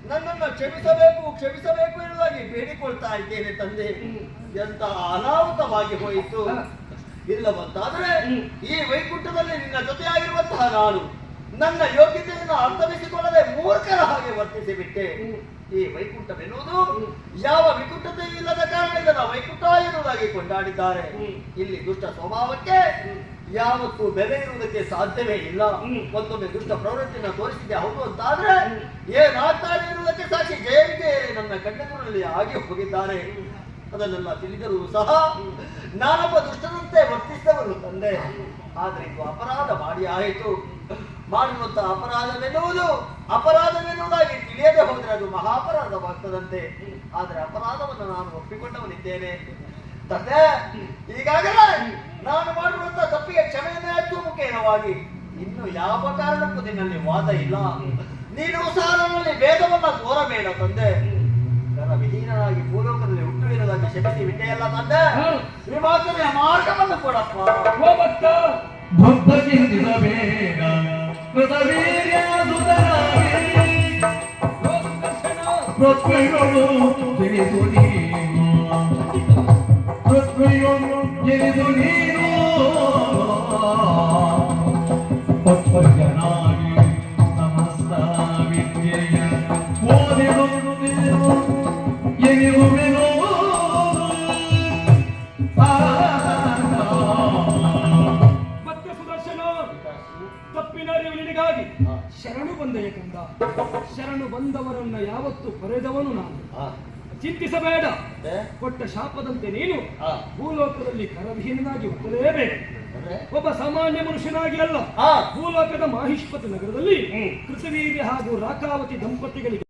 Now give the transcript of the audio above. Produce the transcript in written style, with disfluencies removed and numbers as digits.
ನನ್ನನ್ನು ಕ್ಷಮಿಸಬೇಕು ಕ್ಷಮಿಸಬೇಕು ಎನ್ನುವುದಾಗಿ ಬೇಡಿಕೊಳ್ತಾ ಇದ್ದೇನೆ ತಂದೆ. ಎಂತ ಅನಾಹುತವಾಗಿ ಹೋಯಿತು. ಇಲ್ಲವಂತಾದ್ರೆ ಈ ವೈಕುಂಠದಲ್ಲಿ ನಿನ್ನ ಜೊತೆಯಾಗಿರುವಂತಹ ನಾನು ನನ್ನ ಯೋಗ್ಯತೆಯನ್ನು ಅರ್ಥವಿಸಿಕೊಳ್ಳದೆ ಮೂರ್ಖರ ಹಾಗೆ ವರ್ತಿಸಿ ಬಿಟ್ಟೆ. ಈ ವೈಕುಂಠವೆನ್ನುವುದು ಯಾವ ವಿಕುಂಠತೆ ಇಲ್ಲದ ಕಾರಣದಿಂದ ವೈಕುಂಠ ಎನ್ನುವುದಾಗಿ ಕೊಂಡಾಡಿದ್ದಾರೆ. ಇಲ್ಲಿ ದುಷ್ಟ ಸ್ವಭಾವಕ್ಕೆ ಯಾವತ್ತೂ ಬೆಲೆ ಇರುವುದಕ್ಕೆ ಸಾಧ್ಯವೇ ಇಲ್ಲ. ಒಂದೊಮ್ಮೆ ದುಷ್ಟ ಪ್ರವೃತ್ತಿಯನ್ನು ತೋರಿಸಿದೆ ಹೌದು ಅಂತಾದ್ರೆ ಏನಾಗ್ತಾನೆ ಇರುವುದಕ್ಕೆ ಸಾಕ್ಷಿ ಜಯವಿಗೆ ನನ್ನ ಕಣ್ಣೆದುರಲ್ಲಿ ಆಗಿ ಹೋಗಿದ್ದಾರೆ. ಅದನ್ನೆಲ್ಲ ತಿಳಿದರೂ ಸಹ ನಾನೊಬ್ಬ ದುಷ್ಟನಂತೆ ವರ್ತಿಸಿದವರು ತಂದೆ. ಆದ್ರೆ ಇದು ಅಪರಾಧ ಮಾಡಿ ಆಯಿತು. ಮಾಡಿರುವಂತಹ ಅಪರಾಧವೆನ್ನುವುದಾಗಿ ತಿಳಿಯದೆ ಹೋದ್ರೆ ಅದು ಮಹಾಪರಾಧವಾಗ್ತದಂತೆ. ಆದ್ರೆ ಅಪರಾಧವನ್ನು ನಾನು ಒಪ್ಪಿಕೊಂಡವನಿದ್ದೇನೆ ತಂದೆ. ಈಗಾಗಲೇ ನಾನು ಮಾಡಿರುವಂತಹ ತಪ್ಪಿಗೆ ಕ್ಷಮೆಯನ್ನೇ ಹಚ್ಚುವ ಮುಖೇನವಾಗಿ ಇನ್ನು ಯಾವ ಕಾರಣಕ್ಕೂ ನಿನ್ನಲ್ಲಿ ವಾದ ಇಲ್ಲ. ನೀನು ಸಹ ನನ್ನಲ್ಲಿ ಭೇದವನ್ನ ತೋರಬೇಡ ತಂದೆ. ವಿಹೀನರಾಗಿ ಭೂಲೋಕದಲ್ಲಿ ಹುಟ್ಟುವಿರೋದಾಗಿ ಶಕ್ತಿ ವಿದ್ಯೆಯಲ್ಲ ತಂದೆ. ವಿಮಾನದ ಮಾರ್ಗವನ್ನು ಕೊಡಪ್ಪ. ಶರಣು ಬಂದ ಏಕಂದ ಶರಣು ಬಂದವರನ್ನ ಯಾವತ್ತು ಪಡೆದವನು ನಾನು. ಚಿಂತಿಸಬೇಡ. ಕೊಟ್ಟ ಶಾಪದಂತೆ ನೀನು ಭೂಲೋಕದಲ್ಲಿ ಕರವಿಹೀನಾಗಿ ಹುಟ್ಟಲೇಬೇಕು. ಒಬ್ಬ ಸಾಮಾನ್ಯ ಮನುಷ್ಯನಾಗಿ ಅಲ್ಲ. ಭೂಲೋಕದ ಮಾಹಿಷ್ಪತಿ ನಗರದಲ್ಲಿ ಕೃತವೀರ್ಯ ಹಾಗೂ ರಾಕಾವತಿ ದಂಪತಿಗಳಿಗೆ